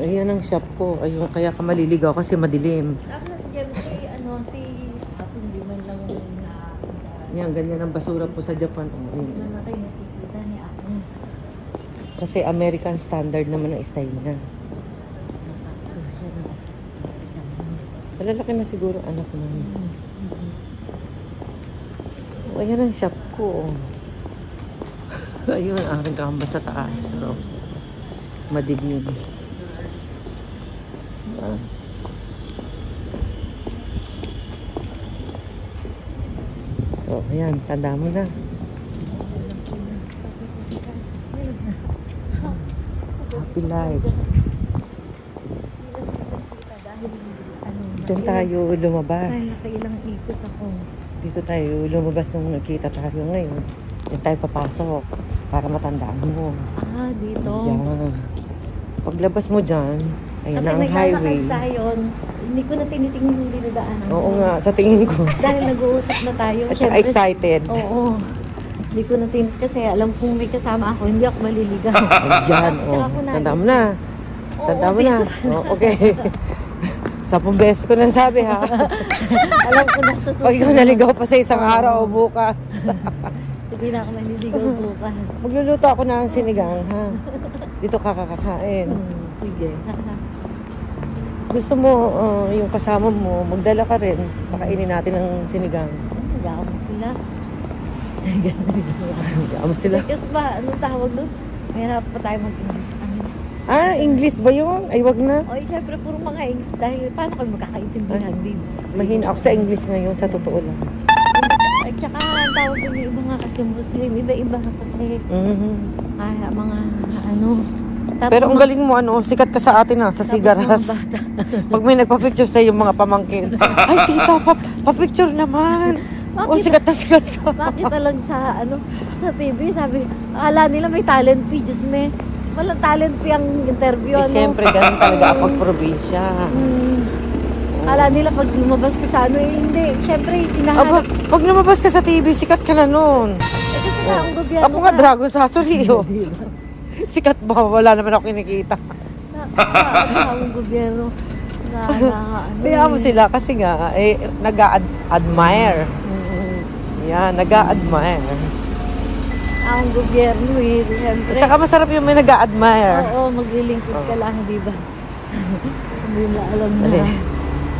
Speaker 8: Ayan ang shop ko. Ayun, kaya ka maliligaw kasi madilim. Yan, ganyan ang basura po sa Japan. Kasi American standard naman ang style niya. Malalaki na siguro anak mo. Ayan ang shop ko. Ayun, aking kambat sa taas. Pero madilim. So, ayan, tanda mo na. Happy life. Diyan tayo lumabas.
Speaker 9: Ay, nakailang ikot ako.
Speaker 8: Dito tayo lumabas nung nagkita tayo ngayon. Diyan tayo papasok para matandaan mo.
Speaker 9: Dito?
Speaker 8: Yan. Paglabas mo dyan, ayan
Speaker 9: kasi
Speaker 8: na ang highway.
Speaker 9: Kasi tayo, hindi ko na tinitingin yung dinadaanan.
Speaker 8: Oo nga, sa tingin ko.
Speaker 9: Dahil nag-uusap na tayo.
Speaker 8: At saka excited.
Speaker 9: Oo. Hindi ko na tinitingin kasi alam kong may kasama ako, hindi ako maliligaw.
Speaker 8: Ayan, tanda mo na. Tanda mo na. Okay. 10 beses ko na sabi, ha?
Speaker 9: Alam ko na sa susunod.
Speaker 8: Pag ikaw naligaw pa sa isang araw o bukas.
Speaker 9: Hindi na ako maliligaw bukas.
Speaker 8: Magluluto ako ng sinigang, ha? Dito kakakain.
Speaker 9: Sige.
Speaker 8: Gusto mo, yung kasama mo, magdala ka rin. Pakainin natin ng sinigang.
Speaker 9: Gawin sila.
Speaker 8: Gawin sila.
Speaker 9: Kasi ba, anong tawag doon? Mahirap pa tayo mag-English.
Speaker 8: English ba yun? Ay, wag na.
Speaker 9: Oy, syempre, puro mga English. Dahil paano kayo magkakaintindihan din?
Speaker 8: Mahina ako sa English ngayon, sa totoo lang.
Speaker 9: At saka, ang tawag doon yung iba nga kasi Muslim. Iba-iba kasi. Mga Tapos,
Speaker 8: pero ang galing mo, sikat ka sa atin sa sigaras. Pag may nagpa-picture sa yung mga pamangkin. Ay, tita, pa-picture naman. Oh, sikat na sikat ka.
Speaker 9: Makita lang sa, sa TV, sabi, akala nila may talent fee, Diyos me. Walang talent fee ang interview,
Speaker 8: Siyempre, ganun talaga pag probinsya.
Speaker 9: Akala nila pag lumabas ka sa hindi. Siyempre, tinahanap.
Speaker 8: Pag lumabas ka sa TV, sikat ka na nun.
Speaker 9: Kasi sa ang gobyerno
Speaker 8: Ako nga, Dragon Sasori, Sikat ba? Wala naman ako kinikita.
Speaker 9: Ang gobyerno.
Speaker 8: Kaya mo sila kasi nga, nag-a-admire. Yan, nag-a-admire.
Speaker 9: Ang gobyerno siyempre.
Speaker 8: At saka masarap yung may nag-a-admire.
Speaker 9: Oo, maglilingkod ka lang, di ba? Hindi na alam na.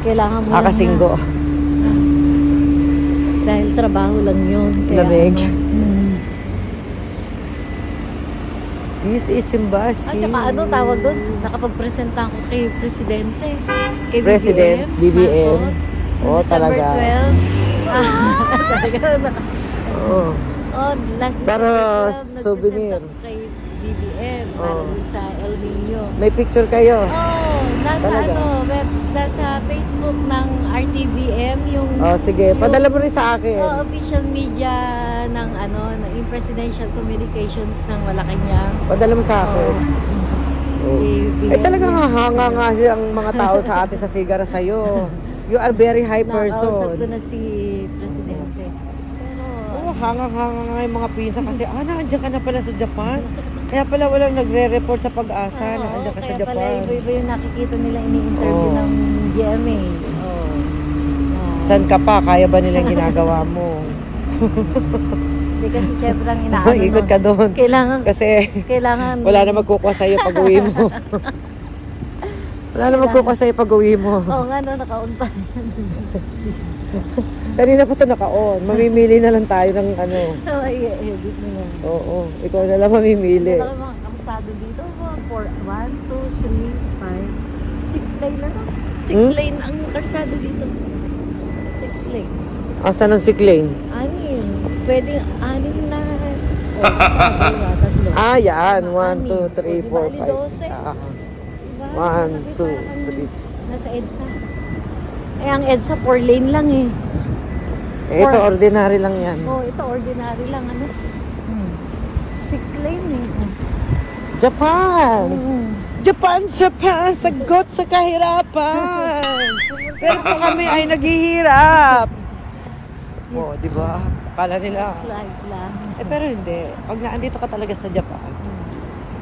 Speaker 9: Kailangan mo
Speaker 8: Akasinggo.
Speaker 9: Dahil trabaho lang yun.
Speaker 8: Lamig. This is Simbashi.
Speaker 9: At saka tawag doon? Nakapag-presenta ako kay Presidente. Kay
Speaker 8: President, BBM. Oo, talaga.
Speaker 9: Talaga.
Speaker 8: Oo.
Speaker 9: Last
Speaker 8: Para
Speaker 9: December 12,
Speaker 8: souvenir.
Speaker 9: nag-present ako kay BBM para sa El Nino.
Speaker 8: May picture kayo?
Speaker 9: Nasa
Speaker 8: talaga?
Speaker 9: Nasa Facebook ng RTVM yung
Speaker 8: sige, padala mo rin sa akin.
Speaker 9: Official media ng ng Presidential Communications ng Malacanang.
Speaker 8: Padala mo sa akin. Talagang hahanga nga siyang mga tao sa atin sa Sigara sa'yo. You are very high person.
Speaker 9: Nakausap ko na si Presidente. Pero
Speaker 8: hangang-hanga nga yung mga pisa kasi nandiyan ka na pala sa Japan. Kaya pala walang nagre-report sa Pag-asa na nandiyan ka sa Japan.
Speaker 9: Kaya pala iba yung nakikita nila ini-interview ng GMA.
Speaker 8: Saan ka pa? Kaya ba nilang ginagawa mo?
Speaker 9: Hindi kasi syempre ang inaano.
Speaker 8: Ikot ka doon.
Speaker 9: Kailangan
Speaker 8: wala na magkukuha sa'yo pag uwi mo. Wala na magkukuha sa'yo pag uwi mo.
Speaker 9: Oo nga, naka-on pa.
Speaker 8: Kanina pa ito naka-on. Mamimili na lang tayo ng
Speaker 9: i-edit mo na.
Speaker 8: Oo, ikaw na lang mamimili.
Speaker 9: Wala mga kamasado dito. 1, 2, 3, 5, 6 lane na to. 6 lane ang karsada dito. 6 lane.
Speaker 8: Asan ang 6 lane?
Speaker 9: 6. Pwede 6 na.
Speaker 8: Yan. 1, 2, 3, 4, 5. 1, 2, 3.
Speaker 9: Nasa EDSA. Ang EDSA 4 lane lang
Speaker 8: Ito, ordinary lang yan.
Speaker 9: Ito ordinary lang. 6 lane
Speaker 8: Japan! Japan, sagot sa kahirapan! Pero po kami ay naghihirap. Di ba? Akala nila. Pero hindi. Pag naandito ka talaga sa Japan,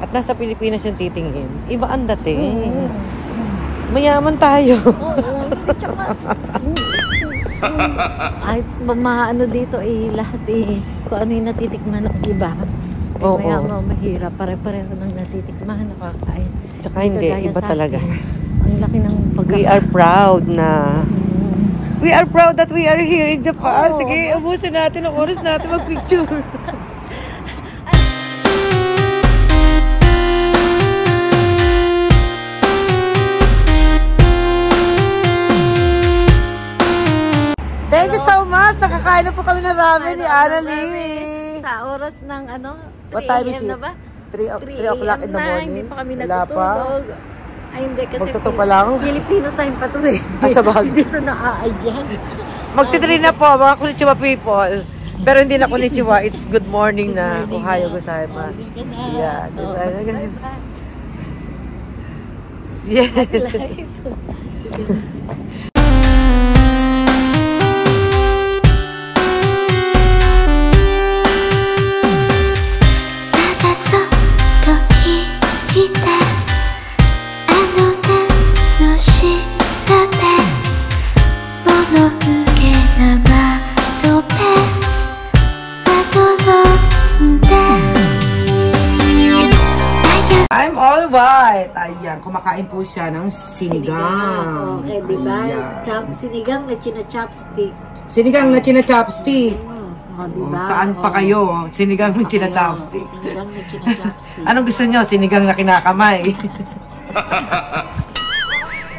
Speaker 8: at nasa Pilipinas yung titingin, iba ang dating. Mayaman tayo.
Speaker 9: Ay, dito lahat kung ano yung natitikman ng iba. Mayaman, mahirap. Pare-pareho ng natitikman, nakakain.
Speaker 8: Tsaka hindi, iba talaga.
Speaker 9: Ang laki ng
Speaker 8: We are proud na. We are proud that we are here in Japan. Sige, ubusin natin ang oras natin mag-picture. Thank you so much. Nakakain na po kami ng ramen ni Annalie.
Speaker 9: Sa oras ng
Speaker 8: What time is it?
Speaker 9: na ba?
Speaker 8: 3 o'clock in the morning.
Speaker 9: Hindi pa kami
Speaker 8: Wala
Speaker 9: natutulog. Ay, hindi kasi
Speaker 8: magtutog pa lang?
Speaker 9: Filipino time pa to
Speaker 8: Sa bagay.
Speaker 9: Dito na-a-adjust.
Speaker 8: Magti-3 na po, mga konnichiwa people. Pero hindi na konnichiwa, it's good morning na. Ohayo gozaimasu. Yeah, I'm all white. Ayan, kumakain po siya ng sinigang.
Speaker 9: Okay, diba? Sinigang na china-chopstick.
Speaker 8: Sinigang na china-chopstick.
Speaker 9: Diba?
Speaker 8: Saan pa kayo? Sinigang na china-chopstick.
Speaker 9: Sinigang na china-chopstick.
Speaker 8: Anong gusto nyo? Sinigang na kinakamay.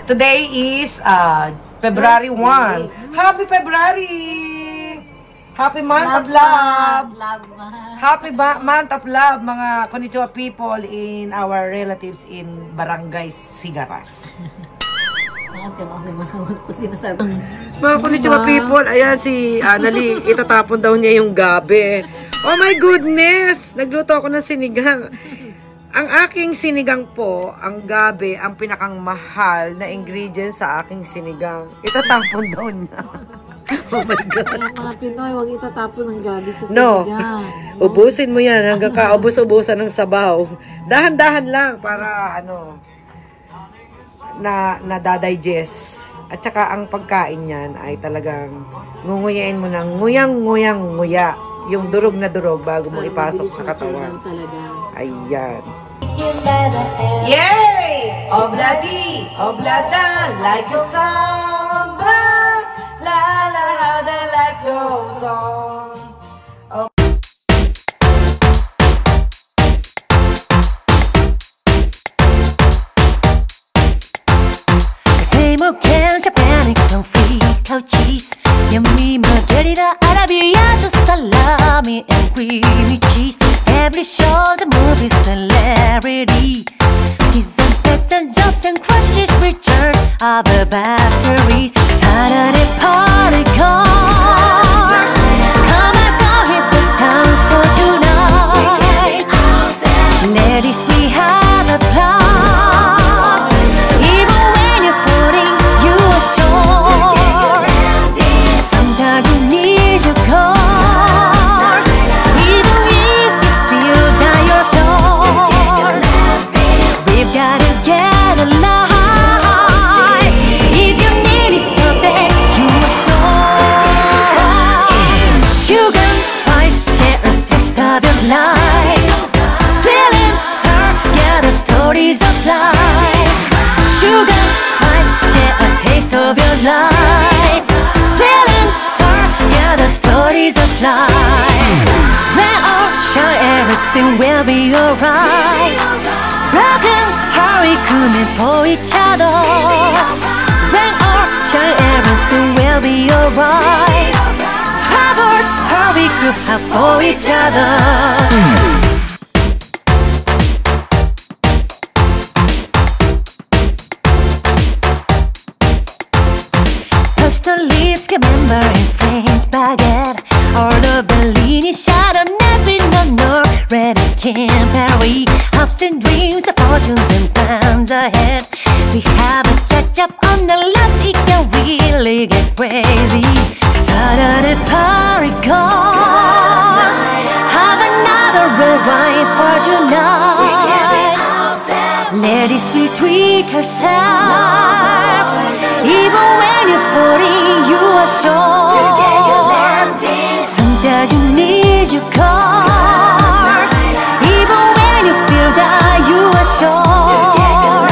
Speaker 8: Today is February 1. Happy February! Happy month of love! Happy month of love, mga konnichiwa people in our relatives in Barangay Sigaras.
Speaker 9: Bakit ka na sinasabi?
Speaker 8: Mga konnichiwa people, ayan si Annalie, itatapon daw niya yung gabi. Oh my goodness! Nagluto ako ng sinigang. Ang aking sinigang po, ang gabi, ang pinakang mahal na ingredient sa aking sinigang. Itatapon daw niya. Oh my God.
Speaker 9: Ang mga Pinoy, huwag itatapon ng gabi sa
Speaker 8: No,
Speaker 9: sinigang.
Speaker 8: ubusin mo yan hanggang kaubos-ubusan ng sabaw. Dahan-dahan lang para na-digest. At saka ang pagkain niyan ay talagang ngunguyain mo ng nguyang-nguyang-nguya. Yung durog na durog bago mo ipasok sa katawan. Ayan. Yay! Obladi! Oblada! Like a sombra! La la how the life goes on.
Speaker 12: Can Japan don't freak out cheese. Yummy margherita, arrabbiato, salami and creamy cheese. Every show, the movie celebrity. These and pets and jobs and crushes returns of the batteries. Saturday party cars. Come and go hit the town so tonight. Ladies, we have a blast. Even when you're floating, you are sure. Sometimes you need your cars. Even if you feel that you're sure. We've got to get alive. If you need it so bad, you are sure. Sugar, spice, share a taste of your life. Sweet and sour, yeah, the stories of life. Sugar, spice, share a taste of your life. Sweet and sour, yeah, the stories of life. Rain or shine, everything will be alright. Broken heart, we coming for each other. Rain or shine, everything will be alright. Troubled heart, we could have for each other. Leaves, member and friends baguette. All the Bellini shot on every no red and Campari. Hopes and dreams, the fortunes and plans ahead. We have a catch up on the life, it can really get crazy. Saturday party calls. Have another red wine for tonight. Ladies, we treat ourselves. Even when you're 40, you are sure. Sometimes you need your cars. Even when you feel that you are sure.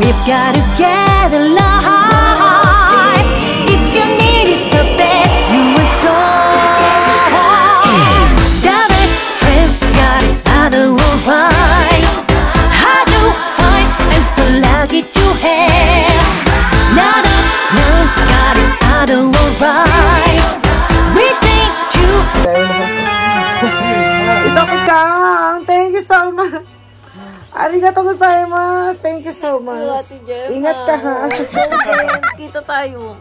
Speaker 12: We've got to get alive. If you need it so bad, you are sure. The best friends got each other alright. Hard to find and so lucky to have. Now got it other alright. Which thing to
Speaker 8: Ito Kuchang, thank you so much. Arigatou gozaimasu. Thank you so much. Ingat ka ha.
Speaker 9: Kita tayo.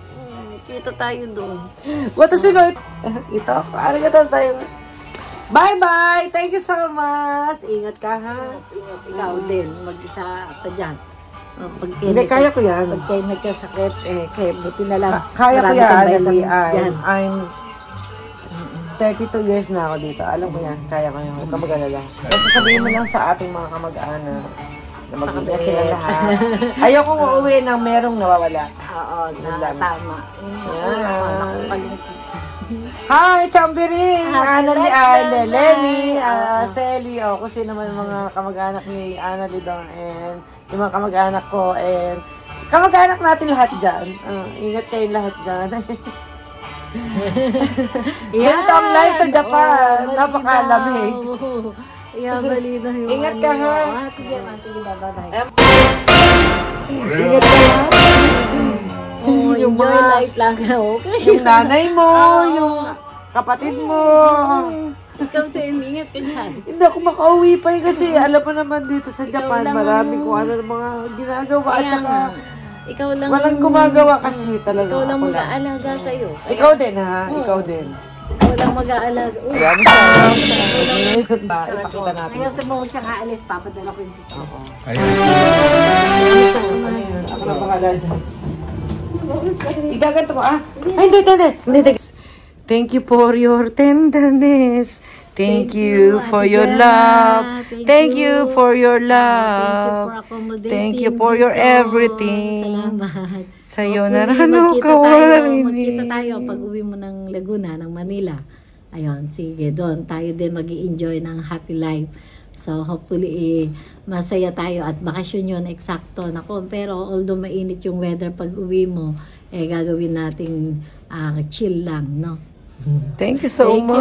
Speaker 9: Kita tayo doon.
Speaker 8: Watashi no ito. Arigatou gozaimasu. Bye-bye. Thank you so much. Ingat ka ha.
Speaker 9: Ingat ikaw din. Mag-isa ka dyan.
Speaker 8: Hindi, kaya ko yan.
Speaker 9: Pag kayo nagkasakit, kaya buti na lang.
Speaker 8: Kaya ko yan. I'm 32 years na ako dito. Alam ko yan. Kaya ko yan. Huwag ka mag-alala. Kasi sabihin mo lang sa ating mga kamag-anak na mag-ingat sila lahat. Ayokong uuwi nang merong nawawala.
Speaker 9: Oo, tama.
Speaker 8: Hi, Chambiring! Annalie, Lenny, Selly, kung sino naman mga kamag-anak ni Annalie doon, and yung mga kamag-anak ko, and kamag-anak natin lahat dyan. Ingat kayo lahat dyan. Ganito ang live sa Japan. Napakalamig. Ingat ka ha.
Speaker 9: Sige, bye-bye.
Speaker 8: Ingat ka ha.
Speaker 9: Yung enjoy life lang. Okay.
Speaker 8: Yung nanay mo, yung kapatid mo.
Speaker 9: Ikaw din, ingat ka dyan.
Speaker 8: Hindi ako makauwi pa kasi alam mo naman dito sa Japan, marami kung ano mga ginagawa. At saka,
Speaker 9: Ikaw lang.
Speaker 8: Walang gumagawa kasi talaga.
Speaker 9: Ikaw lang
Speaker 8: ako
Speaker 9: mag-aalaga sa'yo.
Speaker 8: Ikaw din ha? Ikaw din.
Speaker 9: Ikaw lang mag-aalaga. Uy,
Speaker 8: Yan siya. Ipakita natin.
Speaker 9: Ayaw sa mo siya kaalis, papadala ko yung dito.
Speaker 3: Ayun.
Speaker 8: Ako na pangalan dyan. Igaganto ko, ah. Ay, hindi. Thank you for your tenderness. Thank you for your love. Thank you for your love. Thank you for your everything.
Speaker 9: Salamat.
Speaker 8: Sa'yo na rano kawarin.
Speaker 9: Magkita tayo pag uwi mo ng Laguna, ng Manila. Ayun, sige, doon tayo din mag-i-enjoy ng happy life. So, hopefully, masaya tayo at bakasyon yun, eksakto. Nako, pero although mainit yung weather pag uwi mo, gagawin nating chill lang, no?
Speaker 8: Thank you so much.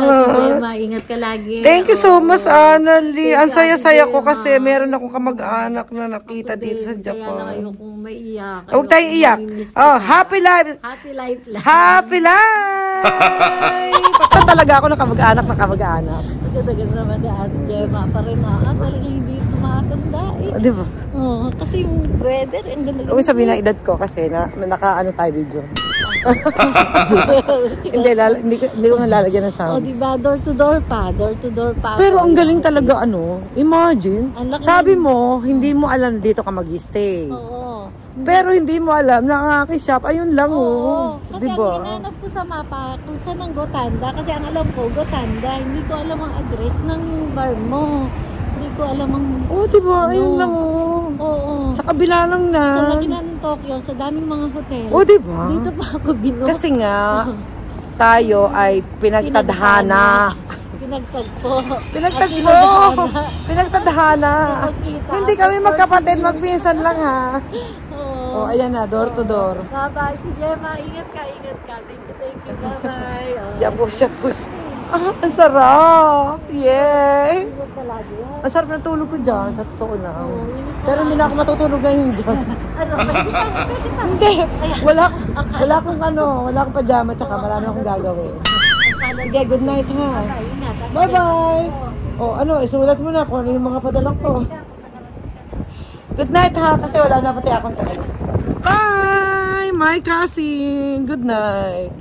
Speaker 9: Ingat ka lagi.
Speaker 8: Thank you so much, Annalie. Ang saya-saya ko kasi meron akong kamag-anak na nakita dito sa Japan.
Speaker 9: Kaya lang kayo kung maiyak.
Speaker 8: Huwag tayong iyak. Oh, happy life.
Speaker 9: Happy life lang.
Speaker 8: Happy life. Pagka talaga ako ng kamag-anak na kamag-anak.
Speaker 9: Maganda naman na Ate Gemma pa rin talagang hindi tumatanda eh.
Speaker 8: Di ba?
Speaker 9: Oo, kasi yung weather, ang ganda.
Speaker 8: Huwag sabihin ng edad ko kasi naka-ano tayo video. hindi ko nalalagyan ng sound.
Speaker 9: O, diba? Door to door pa.
Speaker 8: Pero ang galing talaga, imagine. Sabi mo, hindi mo alam dito ka mag-stay.
Speaker 9: Oo.
Speaker 8: Pero hindi mo alam na ang aking shop, ayun lang,
Speaker 9: Kasi ang hinanap ko sa mapa, kung saan ang Gotanda, kasi ang alam ko, Gotanda, hindi ko alam ang address ng bar mo. Hindi ko alam ang...
Speaker 8: diba? Ayun lang,
Speaker 9: Oo.
Speaker 8: Sa kabila lang na.
Speaker 9: Sa laki ng Tokyo, sa daming mga hotel.
Speaker 8: Diba?
Speaker 9: Dito pa ako binuha.
Speaker 8: Kasi nga, tayo ay pinagtadhana. Pinagtadhana. Hindi kami magkapatid, magpinsan lang ha. Ayan na, door to door.
Speaker 9: Bye-bye, si Gemma. Ingat ka. Thank you. Bye-bye.
Speaker 8: Yapos. Ang sarap. Yay. Ang sarap ng tulog ko dyan, sa totoo na. Pero hindi na ako matutulog ngayon dyan. Hindi. Wala akong pajama, tsaka marami akong gagawin. Okay, good night ha. Bye-bye. Isulat mo na kung ano yung mga padala ko. Good night ha, kasi wala na pati akong talaga. Bye, my cousin. Good night.